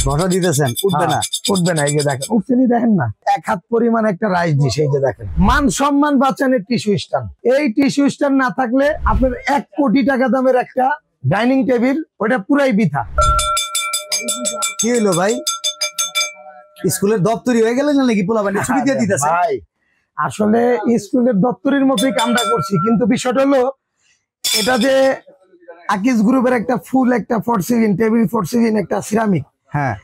ঘষা দিতেছেন, উঠবে না? উঠবে না। এই যে দেখেন, উঠছেনি দেখেন না, 1 হাত পরিমাণ একটা রাইস ডিশ। এই যে দেখেন, মান সম্মান বাঁচানোর টিস্যু স্ট্যান্ড। এই টিস্যু স্ট্যান্ড না থাকলে আপনার 1 কোটি টাকা দামের একটা ডাইনিং টেবিল ওটা পুরাই বৃথা। কি হইলো ভাই, স্কুলের দপ্তরি হয়ে গেলেন নাকি? পোলাপানি ছুটি দিয়ে দিতেছে ভাই, আসলে স্কুলের দপ্তরির মতোই কামটা করছি, কিন্তু বিষয়টা হলো এটা যে আকিজ গ্রুপের একটা ফুল একটা ফরসিলিন টেবিল, ফরসিলিন একটা সিরামিক, হ্যাঁ,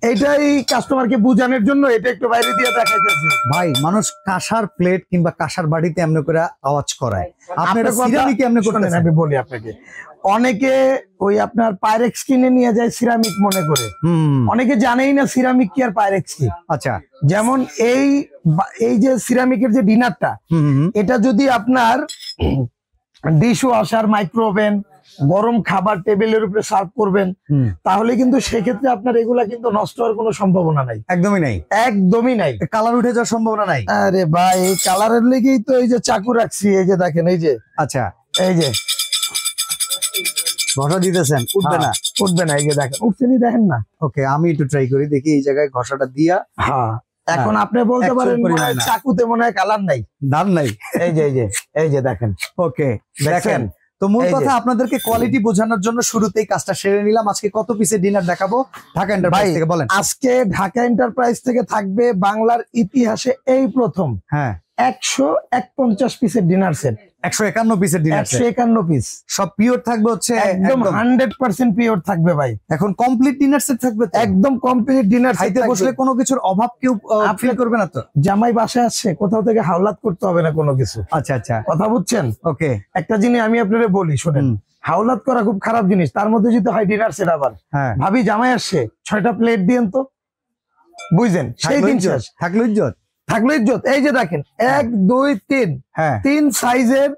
এইটাই কাস্টমারকে বোঝানোর জন্য এটা একটু বাইরে দিয়ে দেখাইতেছি। ভাই মানুষ কাঁসার প্লেট কিংবা কাঁসার বাড়িতে এমনি করে আওয়াজ করায়, আপনারা সিরামিকে এমনি করতেছেন। আমি বলি আপনাকে, অনেকে ওই আপনার পাইরেক্স কিনে নিয়ে যায় সিরামিক মনে করে, অনেকে জানেই না সিরামিক কি আর পাইরেক্স কি। আচ্ছা, যেমন এই যে সিরামিকের যে ডিনারটা, এটা যদি আপনার ডিশ ওয়াশার, মাইক্রো ওভেন, গরম খাবার টেবিলের উপরে সার্ভ করবেন, তাহলে কিন্তু সেক্ষেত্রে আপনার এগুলা কিন্তু নষ্ট হওয়ার কোনো সম্ভাবনা নাই। একদমই নাই, একদমই নাই। কালার উঠে যাওয়ার সম্ভাবনা নাই। আরে ভাই, এই কালারের লেগেই তো এই যে চাকু রাখছি। এই যে দেখেন, এই যে, আচ্ছা, এই যে ঘষা দিতেছেন, উঠবে না? উঠবে না। এই যে দেখেন, উঠছেনি দেখেন না। ওকে, আমি একটু ট্রাই করি, দেখি এই জায়গায় ঘষাটা দিয়া। হ্যাঁ, এখন আপনি বলতে পারেন চাকুতে মনে হয় কালার নাই, দাম নাই। এই যে এই যে দেখেন। ওকে, দেখেন তো মূল কথা আপনাদেরকে কোয়ালিটি বোঝানোর জন্য শুরুতেই কাজটা সেরে নিলাম। আজকে কত পিসের ডিনার দেখাবো ঢাকা এন্টারপ্রাইজ থেকে বলেন? আজকে ঢাকা এন্টারপ্রাইজ থেকে থাকবে বাংলার ইতিহাসে এই প্রথম 151 পিসের ডিনার সেট। 151 পিসের ডিনার সেট, 151 পিস, সব পিওর থাকবে, হচ্ছে একদম 100% পিওর থাকবে ভাই। এখন কমপ্লিট ডিনার সেট থাকবে, একদম কমপ্লিট ডিনার সেট। খাইতে বসলে কোনো কিছুর অভাব কেউ ফিল করবে না তো? জামাই বাসায় আসছে, কোথাও থেকে হাওলাত করতে হবে না কোনো কিছু। আচ্ছা আচ্ছা, কথা বুঝছেন? ওকে, একটা জিনিস আমি আপনারা বলি শুনেন, হাওলাত করা খুব খারাপ জিনিস, তার মধ্যে যদি হয় ডিনার সেট। আবার ভাবি জামাই আসছে, 6টা প্লেট দিয়েন তো, বুঝছেন? সেই দিন শেষ। থাকলো ইজ্জত, থাকলো ইজ্জত। এই যে দেখেন, 1 2 3, 3 সাইজের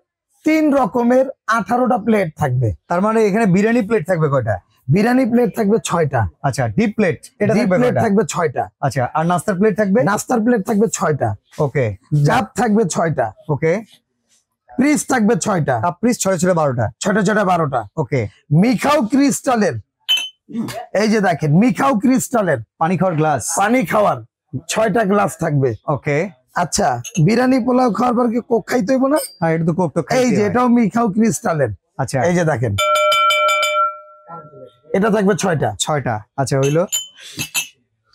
3 রকমের 18টা প্লেট থাকবে। তার মানে এখানে বিরিয়ানি প্লেট থাকবে কয়টা? বিরিয়ানি প্লেট থাকবে 6টা। আচ্ছা, ডিপ প্লেট এটা থাকবে 6টা। আচ্ছা, আর নাস্তার প্লেট থাকবে? নাস্তার প্লেট থাকবে 6টা। ওকে, কাপ থাকবে 6টা। ওকে, পিস থাকবে 6টা। কাপ পিস 6 6 12টা, 6টা 6টা 12টা। ওকে, মিখাও ক্রিস্টালের, এই যে দেখেন মিখাও ক্রিস্টালের পানি খাওয়ার গ্লাস, পানি খাওয়ার 6টা গ্লাস থাকবে। ওকে, আচ্ছা, বিরিয়ানি পোলাও খাওয়ার পর কি কোক খাইতে হইব না? হ্যাঁ, এটা তো কোক তো খাইতে। এই যে এটাও মিখাও ক্রিস্টালের। আচ্ছা, এই যে দেখেন, এটা থাকবে 6টা। 6টা, আচ্ছা হইলো।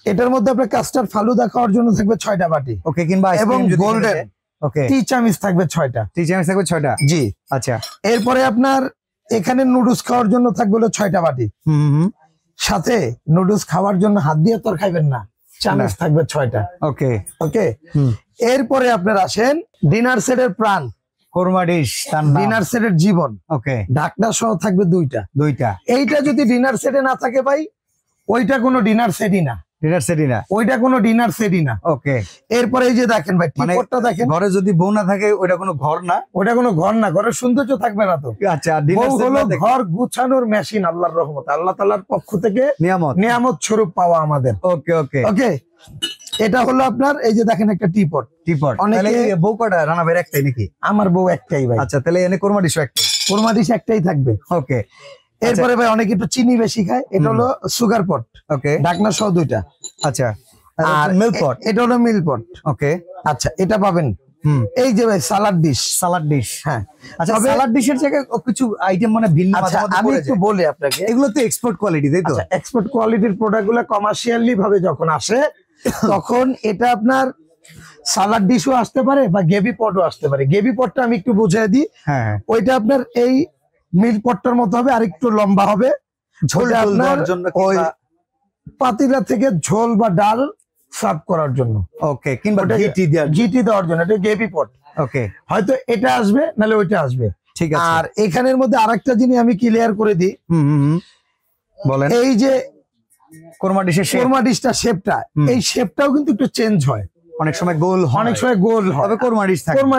এটার মধ্যে আপনার কাস্টার্ড ফালুদা খাওয়ার জন্য থাকবে 6টা বাটি, ওকে, কিংবা এবং গোল্ডেন, ওকে, টি চামিচ থাকবে 6টা। টি চামিচ থাকবে 6টা, জি। আচ্ছা, এরপরে আপনার এখানে নুডলস খাওয়ার জন্য থাকবে হলো 6টা বাটি। সাথে নুডলস খাওয়ার জন্য হাত দিয়ে তো খাইবেন না, চামিচ থাকবে 6টা। ওকে, ওকে, এরপরে আপনার আসেন ডিনার সেটের প্রাণ, কোরমা ডিশ, ডিনার সেটের জীবন। ওকে, ঢাকনা সহ থাকবে 2টা। এইটা যদি ডিনার সেটে না থাকে ভাই, ওইটা কোনো ডিনার সেটই না, ডিনার সেটই না, ওইটা কোনো ডিনার সেটই না। ওকে, এরপরে এই যে দেখেন ভাই, টিপটটা দেখেন, ঘরে যদি বউ না থাকে ওইটা কোনো ঘর না, ওটা কোনো ঘর না, ঘরের সৌন্দর্য থাকবে না তো। আচ্ছা, বউ হলো ঘর গুছানোর মেশিন, আল্লাহর রহমত, আল্লাহ তাআলার পক্ষ থেকে নিয়ামত স্বরূপ পাওয়া আমাদের। ওকে ওকে ওকে, এটা হলো আপনার এই যে দেখেন একটা টিপট। অনেকে বউ কটা? রানা ভাইয়ের একটাই নাকি? আমার বউ একটাই ভাই। আচ্ছা, তাহলে এনে কোরমা ডিশ একটাই, কোরমা ডিশ একটাই থাকবে। ওকে, এরপরে ভাই অনেকে একটু চিনি বেশি খায়, এটা হলো সুগার পট, ওকে, ঢাকনা সহ 2টা। আচ্ছা, আর মিল্ক পট, এটা হলো মিল্ক পট, ওকে। আচ্ছা, এটা পাবেন। এই যে ভাই সালাড ডিশ, হ্যাঁ। আচ্ছা, সালাড ডিশের জায়গায় কিছু আইটেম মানে ভিন্ন। আচ্ছা, আমি একটু বলি আপনাকে, এগুলো তো এক্সপোর্ট কোয়ালিটি, তাই তো? এক্সপোর্ট কোয়ালিটির প্রোডাক্টগুলো কমার্শিয়ালি ভাবে যখন আসে, তখন এটা আপনার সালাড ডিশও আসতে পারে বা গেভি পটও আসতে পারে। গেভি পটটা আমি একটু বুঝিয়ে দিই, ওইটা আপনার এই মিল পটটার মতো হবে, আর একটু লম্বা হবে, ঝোল আপনার ওই পাতিলা থেকে ঝোল বা ডাল সার্ভ করার জন্য, ওকে, কিংবা ঘিটি দেওয়ার জন্য। এটা গেভি পট, ওকে। হয়তো এটা আসবে, নাহলে ওইটা আসবে, ঠিক আছে। আর এখানের মধ্যে আরেকটা জিনিস আমি ক্লিয়ার করে দিই, বলেন। এই যে কোরমা ডিশটা শেপটা, এই শেপটাও কিন্তু একটু চেঞ্জ হয়, অনেক সময় গোল হয়, অনেক সময় গোল হয়, তবে কোরমা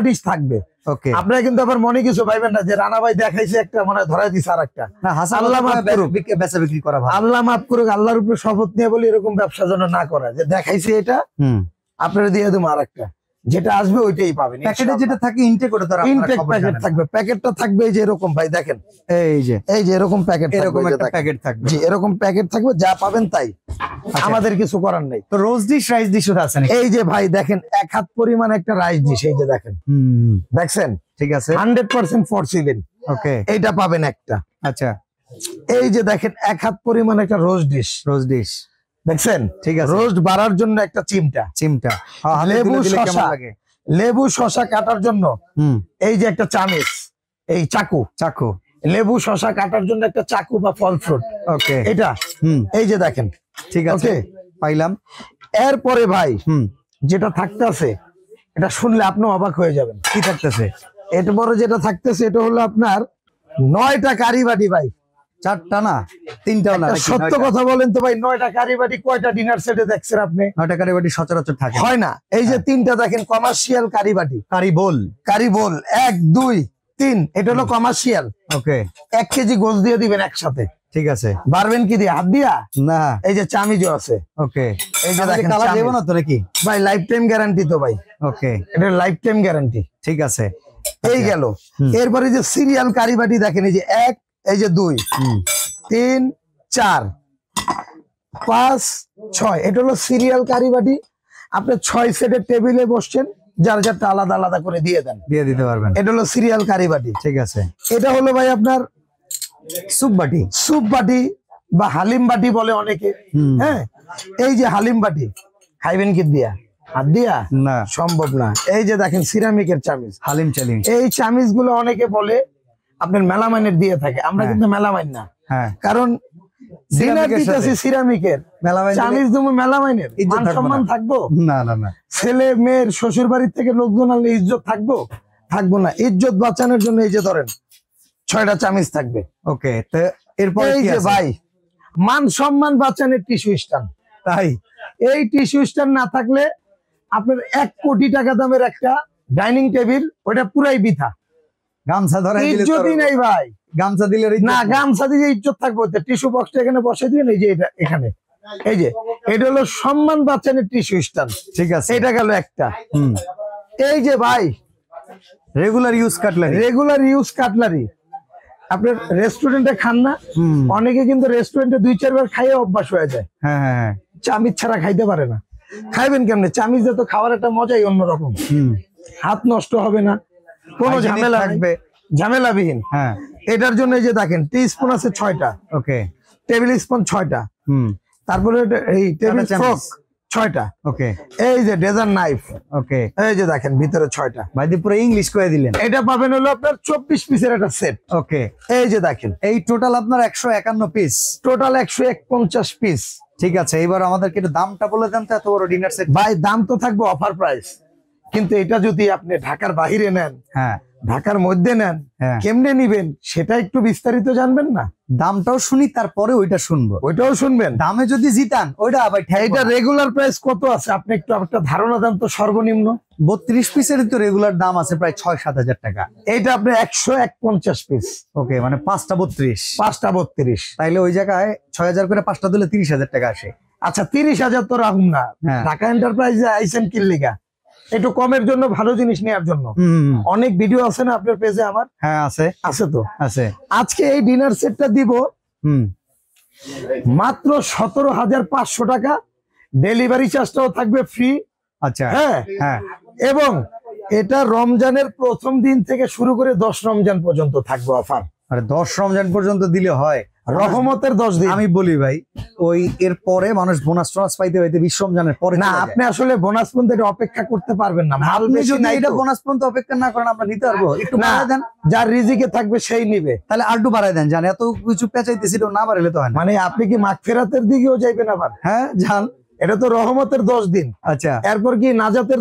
ডিশ থাকবে। ওকে, আপনারা কিন্তু আবার মনে কিছু পাইবেন না যে রানা ভাই দেখাইছে একটা, মানে ধরাই দিছে আর একটা। আল্লাহ মাফ করুক, বেচা বিক্রি করা ভালো, আল্লাহ মাফ করুক, আল্লাহর উপরে শপথ নিয়ে বলি এরকম ব্যবসা যেন না করা, যে দেখাইছে এটা আপনারা দিয়ে দেবো আর একটা। যেটা আসবে ওইটাই পাবেন। প্যাকেটে যেটা থাকে ইনটেক, ওটা তো আর আপনারা ইনটেক খবর প্যাকেট জানেন না। থাকবে, প্যাকেটটা থাকবে এই যে এরকম ভাই দেখেন, এই যে এরকম প্যাকেট, এরকম একটা প্যাকেট থাকবে। জি এরকম প্যাকেট থাকবে, যা পাবেন তাই, আমাদের কিছু করার নেই। তো রোজ ডিশ রাইস ডিশ ওটা আছে নাকি? এই যে ভাই দেখেন 1 হাত পরিমাণ একটা রাইস ডিশ, এই যে দেখেন, দেখছেন ঠিক আছে, 100% ফরসিলিন, ওকে এইটা পাবেন একটা। আচ্ছা, এই যে দেখেন 1 হাত পরিমাণ একটা রোস্ট ডিশ, রোজ ডিশ দেখছেন, ঠিক আছে, রোস্ট বাড়ার জন্য একটা চিমটা, লেবু শসা, লেবু শসা কাটার জন্য এই যে একটা চামিচ, এই চাকু, চাকু, লেবু শসা কাটার জন্য একটা চাকু বা ফল ফ্রুট, ওকে এটা এই যে দেখেন, ঠিক আছে, পাইলাম। এরপরে ভাই যেটা থাকতেছে, এটা শুনলে আপনি অবাক হয়ে যাবেন। কি থাকতেছে? এটা বড় যেটা থাকতেছে, এটা হলো আপনার 9টা কারি বাটি ভাই, 4টা না 3টাও না, সত্য কথা বলেন তো ভাই, 9টা কারি বাটি কয়টা ডিনার সেটে দেখছেন আপনি? 9টা কারি বাটি সচরাচর থাকে হয় না। এই যে 3টা দেখেন কমার্শিয়াল কারি বাটি, কারি বোল, 1 2 3, এটা হলো কমার্শিয়াল। ওকে 1 কেজি গোস দিয়ে দিবেন একসাথে, ঠিক আছে, পারবেন কি দিয়ে? হাত দিয়া না, এই যে চামিজও আছে, ওকে এই যে দেখেন কালার চামিজ। দেব না তো নাকি? ভাই লাইফ টাইম গ্যারান্টি তো ভাই, ওকে এটা লাইফ টাইম গ্যারান্টি। ঠিক আছে, এই গেল। এরপরে যে সিরিয়াল কারি বাটি দেখেন, এই যে 1, এই যে 2 3 4 5 6, এটা হলো সিরিয়াল কারি বাটি। আপনি 6 সেটের টেবিলে বসছেন, যার যারটা আলাদা আলাদা করে দিয়ে দেন, দিয়ে দিতে পারবেন, এটা হলো সিরিয়াল কারি বাটি। ঠিক আছে, এটা হলো ভাই আপনার সুপ বাটি, সুপ বাটি বা হালিম বাটি বলে অনেকে, হ্যাঁ। এই যে হালিম বাটি, খাইবেন কি দিয়া? হাত দিয়া না, সম্ভব না। এই যে দেখেন সিরামিকের চামিচ, হালিম চ্যালেঞ্জ, এই চামিচ গুলো অনেকে বলে আপনার মেলামাইনের দিয়ে থাকে, আমরা কিন্তু মেলামাইন না, হ্যাঁ, কারণ সিরামিকের চামিচ তুমি মেলামাইনের মান সম্মান থাকবো না, না, না, ছেলে মেয়ের শ্বশুর বাড়ির থেকে লোকজন আনলে ইজ্জত থাকবো না। ইজ্জত বাঁচানোর জন্য এই যে ধরেন 6টা চামিচ থাকবে, ওকে। তো এরপর এই যে ভাই মান সম্মান বাঁচানোর টিস্যু স্ট্যান্ড, তাই এই টিস্যু স্ট্যান্ড না থাকলে আপনার 1 কোটি টাকা দামের একটা ডাইনিং টেবিল, ওটা পুরাই বৃথা, গামছা ধরে ইজ্জতই নাই ভাই। গামছা দিলে না, গামছা দিয়ে ইজ্জত থাকবে, টিস্যু বক্সটা এখানে বসে দিবেন, এই যে এটা এখানে, এই যে এটা হলো সম্মান বাঁচানোর টিস্যু স্ট্যান্ড, ঠিক আছে, এটা গেল একটা। এই যে ভাই রেগুলার ইউজ কাটলারি, আপনার রেস্টুরেন্টে খান না, অনেকে কিন্তু রেস্টুরেন্টে 2-4 বার খাইয়ে অভ্যাস হয়ে যায়, হ্যাঁ হ্যাঁ হ্যাঁ, চামিচ ছাড়া খাইতে পারে না। খাইবেন কেমনে? চামিচ দিয়ে তো খাওয়ার একটা মজাই অন্যরকম, হাত নষ্ট হবে না, কোনো ঝামেলা থাকবে, ঝামেলাবিহীন। হ্যাঁ, এটার জন্য এই যে দেখেন টি স্পুন আছে 6টা, ওকে, টেবিল স্পুন 6টা, তারপরে এই টেবিল ফোর্ক 6টা, ওকে, এই যে ডেজার্ট নাইফ, ওকে, এই যে দেখেন ভিতরে 6টা। ভাই পুরো ইংলিশ করে দিলেন। এটা পাবেন হলো আপনার 24 পিসের একটা সেট, ওকে। এই যে দেখেন এই টোটাল আপনার 151 পিস, টোটাল 150 পিস। ঠিক আছে, এবার আমাদেরকে একটু দামটা বলে দেন তো, এত বড় ডিনার সেট। ভাই দাম তো থাকবে অফার প্রাইস, কিন্তু এটা যদি আপনি ঢাকার বাহিরে নেন, হ্যাঁ, ঢাকার মধ্যে নেন, হ্যাঁ, কেমনে নিবেন সেটা একটু বিস্তারিত জানবেন না? দামটাও শুনি, তারপরে ওইটা শুনবো, ওইটাও শুনবেন। দামে যদি জিতান ওইটা আবার এটা রেগুলার প্রাইস কত আছে আপনি একটু একটা ধারণা দেন তো, সর্বনিম্ন? 32 পিসের তো রেগুলার দাম আছে প্রায় 6-7 হাজার টাকা। এইটা আপনি 150 পিস, ওকে, মানে 5টা 32, 5টা 32, তাইলে ওই জায়গায় 6000 করে 5টা দিলে 30,000 টাকা আসে। আচ্ছা 30,000 তো রাখুন না, ঢাকা এন্টারপ্রাইজে আইসেন কিল্লিগা একটু কমের জন্য, ভালো জিনিস নেওয়ার জন্য। অনেক ভিডিও আছে না আপনার পেজে আমার? হ্যাঁ আছে, আছে তো আছে। আজকে এই ডিনার সেটটা দিব মাত্র 17,500 টাকা, ডেলিভারি চার্জটাও থাকবে ফ্রি। আচ্ছা, হ্যাঁ হ্যাঁ, এবং এটা রমজানের প্রথম দিন থেকে শুরু করে 10 রমজান পর্যন্ত থাকবে অফার। আরে 10 রমজান পর্যন্ত দিলে হয়? রহমতের 10 দিন। আমি বলি ভাই, ওই এর পরে মানুষ বোনাস টোনাস পাইতে পাইতে 20 রমজানের পরে না, আপনি আসলে বোনাস পর্যন্ত এটা অপেক্ষা করতে পারবেন না। মাল আপনি বেশি যদি নাই এটা তো। বোনাস পর্যন্ত অপেক্ষা না করেন আমরা নিতে পারবো? একটু না, বাড়ায় দেন, যার রিজিকে থাকবে সেই নিবে। তাহলে আরেকটু বাড়ায় দেন, জান এত কিছু পেঁচাইতেছি, তো না বাড়াইলে তো হয় না। মানে আপনি কি মাগফিরাতের দিকেও যাইবেন আবার? হ্যাঁ যান, এটা তো রহমতের 10 দিন। আচ্ছা, এরপর কি নাজাতের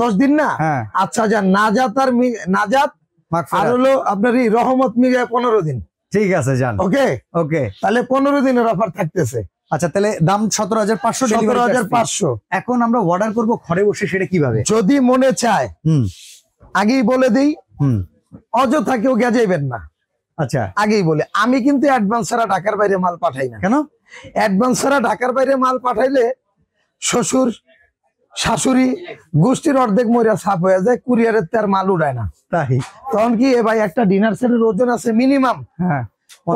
10 দিন না? হ্যাঁ, আচ্ছা যান, নাজাত আর নাজাত আর মাগফিরাত, হলো আপনার এই রহমত মিলে 15 দিন। ঠিক আছে যান, ওকে ওকে। তাহলে 15 দিনের অফার থাকতেছে। আচ্ছা, তাহলে দাম 17,500, 17,500। এখন আমরা অর্ডার করব ঘরে বসে, সেটা কিভাবে? যদি মনে চায়, আগেই বলে দিই, অযথা কেউ গেজাইবেন না। আচ্ছা, আগেই বলে, আমি কিন্তু অ্যাডভান্স ছাড়া ঢাকার বাইরে মাল পাঠাই না। কেন? অ্যাডভান্স ছাড়া ঢাকার বাইরে মাল পাঠাইলে শ্বশুর শাশুড়ি গোষ্ঠীর অর্ধেক মরিয়া ছাপ হয়ে যায়, কুরিয়ারের তার মাল উড়ায় না। তাই তখন কি এ ভাই একটা ডিনার সেটের ওজন আছে মিনিমাম হ্যাঁ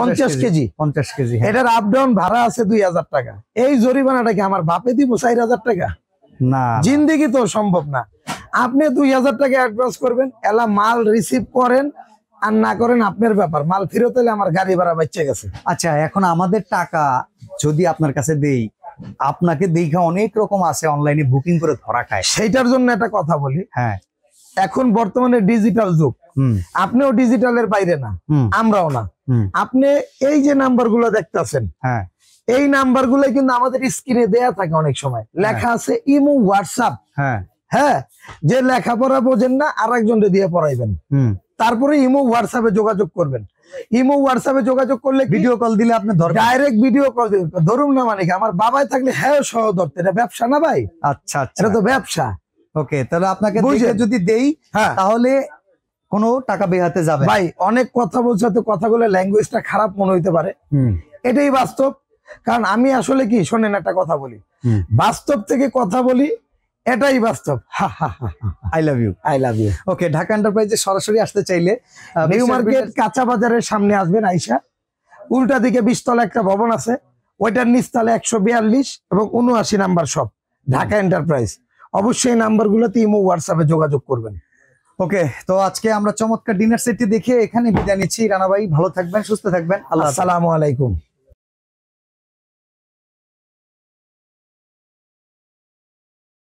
50 কেজি। 50 কেজি হ্যাঁ। এটার আপ ডাউন ভাড়া আছে 2000 টাকা। এই জরিমানাটা কি আমার বাপে দিব 4000 টাকা? না জিন্দেগি তো সম্ভব না। আপনি 2000 টাকা অ্যাডভান্স করবেন, এলা মাল রিসিভ করেন আর না করেন আপনার ব্যাপার, মাল ফেরত এলে আমার গাড়ি ভাড়া বেঁচে গেছে। আচ্ছা এখন আমাদের টাকা যদি আপনার কাছে দেই, আপনাকে দেখা অনেক রকম আছে অনলাইনে বুকিং করে ধরা খায়, সেইটার জন্য একটা কথা বলি, হ্যাঁ এখন বর্তমানে ডিজিটাল যুগ, আপনিও ডিজিটালের বাইরে না, আমরাও না। আপনি এই যে নাম্বার গুলো দেখতেছেন, হ্যাঁ এই নাম্বার গুলো কিন্তু আমাদের স্ক্রিনে দেয়া থাকে, অনেক সময় লেখা আছে ইমো হোয়াটসঅ্যাপ। হ্যাঁ হ্যাঁ, যে লেখাপড়া বোঝেন না আর একজনকে দিয়ে পড়াইবেন, তারপরে ইমো হোয়াটসঅ্যাপে যোগাযোগ করবেন। ইমো হোয়াটসঅ্যাপে যোগাযোগ করলে ভিডিও কল দিলে আপনি ডাইরেক্ট ভিডিও কল ধরুন না, মানে কি আমার বাবাই থাকলে হ্যাঁ সহ ধরতে, এটা ব্যবসা না ভাই, আচ্ছা আচ্ছা এটা তো ব্যবসা। ওকে, তাহলে আপনাকে বুঝলেন? দেখে যদি দেই হ্যাঁ তাহলে কোনো টাকা বেহাতে যাবে না। ভাই, অনেক কথা বলছে তো, কথাগুলো ল্যাঙ্গুয়েজটা খারাপ মনে হইতে পারে, এটাই বাস্তব। কারণ আমি আসলে কি, শোনেন একটা কথা বলি, বাস্তব থেকে কথা বলি, এটাই বাস্তব। I love you. I love you. Okay, Dhaka এন্টারপ্রাইজে সরাসরি আসতে চাইলে নিউ মার্কেট কাঁচা বাজারের সামনে আসবেন, আইসা উল্টা দিকে 20 তলা একটা ভবন আছে, ওইটার নিচতলা 142 এবং 79 নাম্বার শপ, ঢাকা এন্টারপ্রাইজ। অবশ্যই নাম্বার গুলোতে ইমো হোয়াটসঅ্যাপে যোগাযোগ করবেন। ওকে, তো আজকে আমরা চমৎকার ডিনার সেটটি দেখে এখানে বিদায় নিচ্ছি। রানা ভাই ভালো থাকবেন, সুস্থ থাকবেন, আল্লাহ হাফেজ। আসসালামু আলাইকুম।